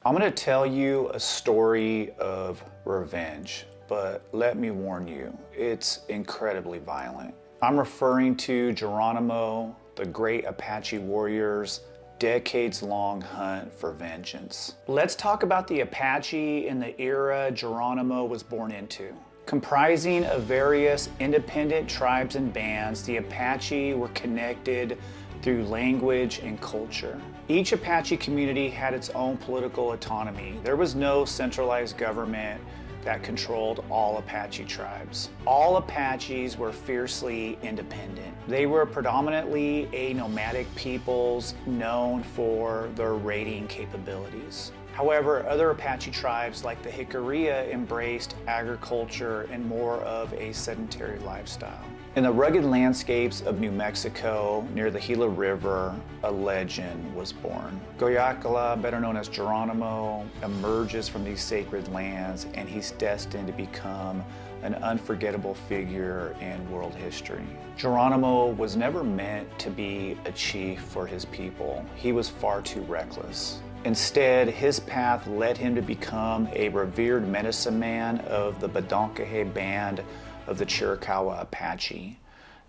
I'm going to tell you a story of revenge, but let me warn you, it's incredibly violent. I'm referring to Geronimo, the great Apache warrior's decades-long hunt for vengeance. Let's talk about the Apache in the era Geronimo was born into. Comprising of various independent tribes and bands, the Apache were connected through language and culture. Each Apache community had its own political autonomy. There was no centralized government that controlled all Apache tribes. All Apaches were fiercely independent. They were predominantly a nomadic peoples known for their raiding capabilities. However, other Apache tribes like the Jicarilla embraced agriculture and more of a sedentary lifestyle. In the rugged landscapes of New Mexico, near the Gila River, a legend was born. Goyakla, better known as Geronimo, emerges from these sacred lands, and he's destined to become an unforgettable figure in world history. Geronimo was never meant to be a chief for his people. He was far too reckless. Instead, his path led him to become a revered medicine man of the Bedonkohe band of the Chiricahua Apache.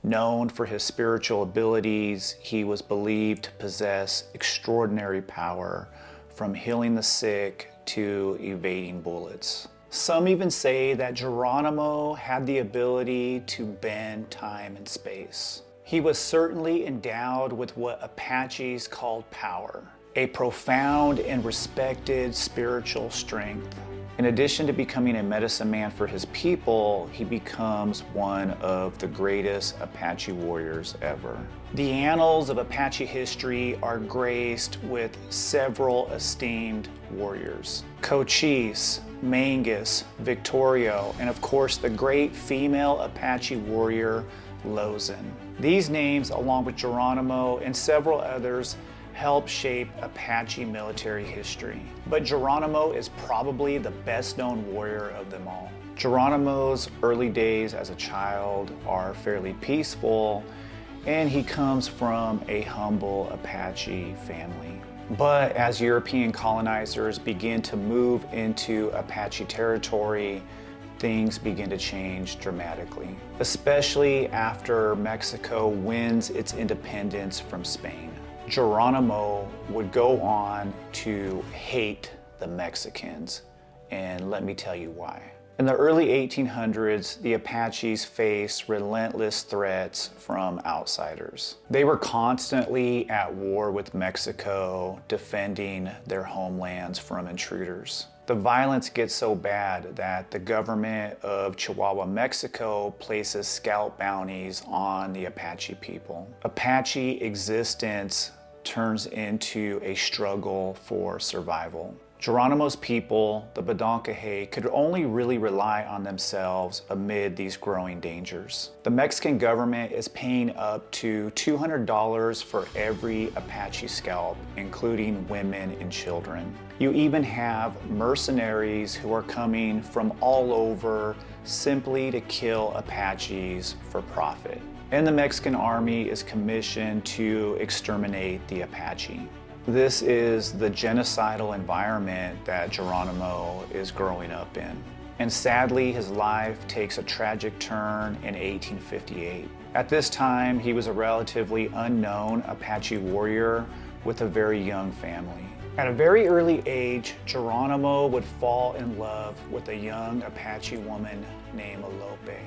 Known for his spiritual abilities, he was believed to possess extraordinary power, from healing the sick to evading bullets. Some even say that Geronimo had the ability to bend time and space. He was certainly endowed with what Apaches called power, a profound and respected spiritual strength. In addition to becoming a medicine man for his people, he becomes one of the greatest Apache warriors ever. The annals of Apache history are graced with several esteemed warriors: Cochise, Mangus, Victorio, and of course the great female Apache warrior, Lozin. These names, along with Geronimo and several others, help shape Apache military history. But Geronimo is probably the best known warrior of them all. Geronimo's early days as a child are fairly peaceful, and he comes from a humble Apache family. But as European colonizers begin to move into Apache territory, things begin to change dramatically, especially after Mexico wins its independence from Spain. Geronimo would go on to hate the Mexicans, and let me tell you why. In the early 1800s, the Apaches faced relentless threats from outsiders. They were constantly at war with Mexico, defending their homelands from intruders. The violence gets so bad that the government of Chihuahua, Mexico places scalp bounties on the Apache people. Apache existence turns into a struggle for survival. Geronimo's people, the Bedonkohe, could only really rely on themselves amid these growing dangers. The Mexican government is paying up to $200 for every Apache scalp, including women and children. You even have mercenaries who are coming from all over simply to kill Apaches for profit. And the Mexican army is commissioned to exterminate the Apache. This is the genocidal environment that Geronimo is growing up in. And sadly, his life takes a tragic turn in 1858. At this time, he was a relatively unknown Apache warrior with a very young family. At a very early age, Geronimo would fall in love with a young Apache woman named Alope.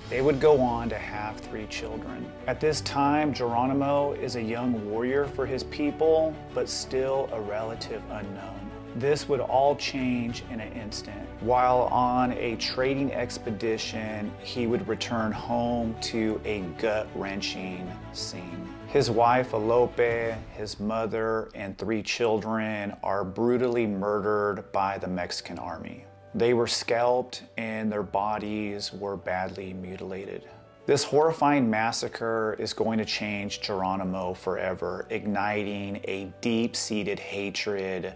They would go on to have 3 children. At this time, Geronimo is a young warrior for his people, but still a relative unknown. This would all change in an instant. While on a trading expedition, he would return home to a gut-wrenching scene. His wife, Alope, his mother, and 3 children are brutally murdered by the Mexican army. They were scalped and their bodies were badly mutilated. This horrifying massacre is going to change Geronimo forever, igniting a deep-seated hatred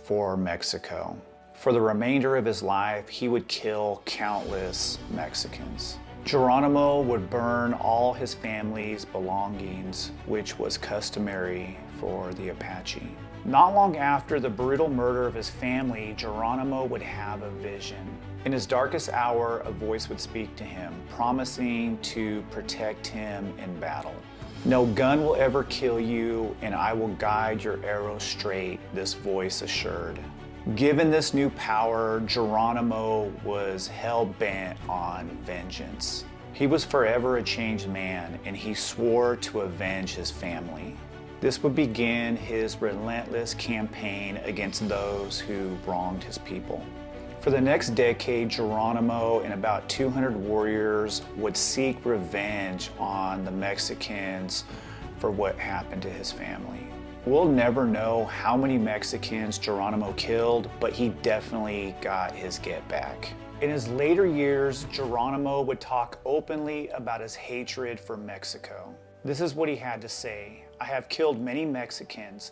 for Mexico. For the remainder of his life, he would kill countless Mexicans. Geronimo would burn all his family's belongings, which was customary for the Apache. Not long after the brutal murder of his family, Geronimo would have a vision. In his darkest hour, a voice would speak to him, promising to protect him in battle. "No gun will ever kill you, and I will guide your arrow straight," this voice assured. Given this new power, Geronimo was hell-bent on vengeance. He was forever a changed man, and he swore to avenge his family. This would begin his relentless campaign against those who wronged his people. For the next decade, Geronimo and about 200 warriors would seek revenge on the Mexicans for what happened to his family. We'll never know how many Mexicans Geronimo killed, but he definitely got his get back. In his later years, Geronimo would talk openly about his hatred for Mexico. This is what he had to say: "I have killed many Mexicans.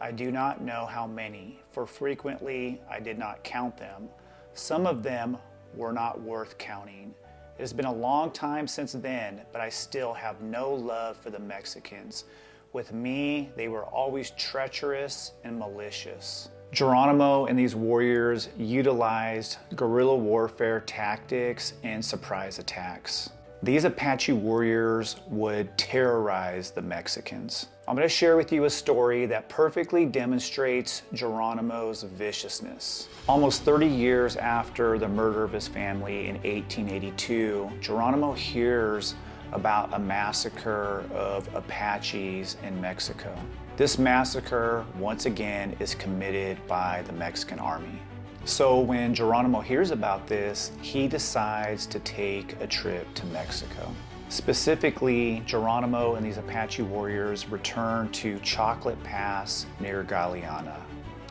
I do not know how many, for frequently I did not count them. Some of them were not worth counting. It has been a long time since then, but I still have no love for the Mexicans. With me, they were always treacherous and malicious." Geronimo and these warriors utilized guerrilla warfare tactics and surprise attacks. These Apache warriors would terrorize the Mexicans. I'm going to share with you a story that perfectly demonstrates Geronimo's viciousness. Almost 30 years after the murder of his family in 1882, Geronimo hears about a massacre of Apaches in Mexico. This massacre, once again, is committed by the Mexican army. So when Geronimo hears about this, he decides to take a trip to Mexico. Specifically, Geronimo and these Apache warriors return to Chocolate Pass near Guyana.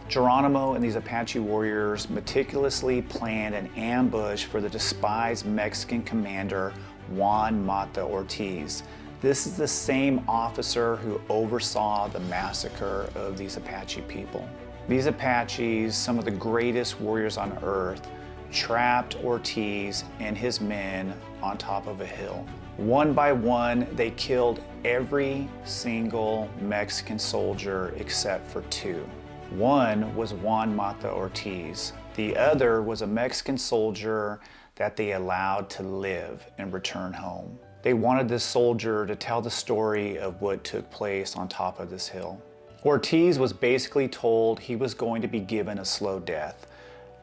Geronimo and these Apache warriors meticulously planned an ambush for the despised Mexican commander Juan Mata Ortiz. This is the same officer who oversaw the massacre of these Apache people. These Apaches, some of the greatest warriors on earth, trapped Ortiz and his men on top of a hill. One by one, they killed every single Mexican soldier except for two. One was Juan Mata Ortiz. The other was a Mexican soldier that they allowed to live and return home. They wanted this soldier to tell the story of what took place on top of this hill. Ortiz was basically told he was going to be given a slow death.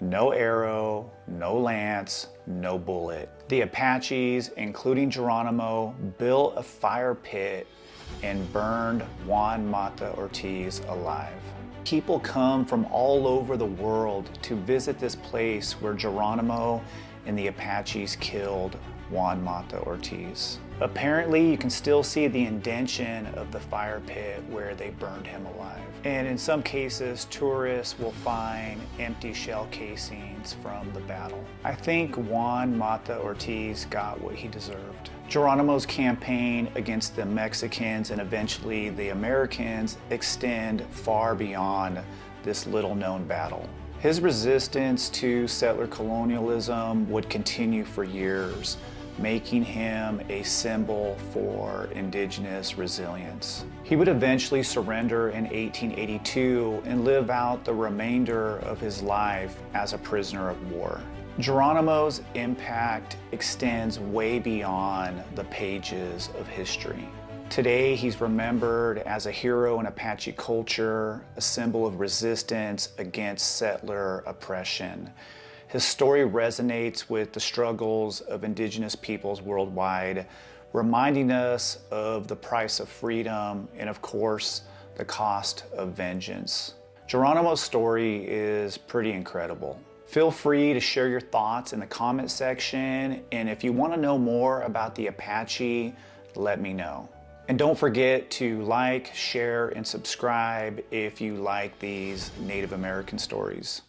No arrow, no lance, no bullet. The Apaches, including Geronimo, built a fire pit and burned Juan Mata Ortiz alive. People come from all over the world to visit this place where Geronimo and the Apaches killed Juan Mata Ortiz. Apparently, you can still see the indention of the fire pit where they burned him alive. And in some cases, tourists will find empty shell casings from the battle. I think Juan Mata Ortiz got what he deserved. Geronimo's campaign against the Mexicans and eventually the Americans extend far beyond this little-known battle. His resistance to settler colonialism would continue for years, making him a symbol for indigenous resilience. He would eventually surrender in 1882 and live out the remainder of his life as a prisoner of war. Geronimo's impact extends way beyond the pages of history. Today, he's remembered as a hero in Apache culture, a symbol of resistance against settler oppression. His story resonates with the struggles of indigenous peoples worldwide, reminding us of the price of freedom and, of course, the cost of vengeance. Geronimo's story is pretty incredible. Feel free to share your thoughts in the comment section, and if you want to know more about the Apache, let me know. And don't forget to like, share, and subscribe if you like these Native American stories.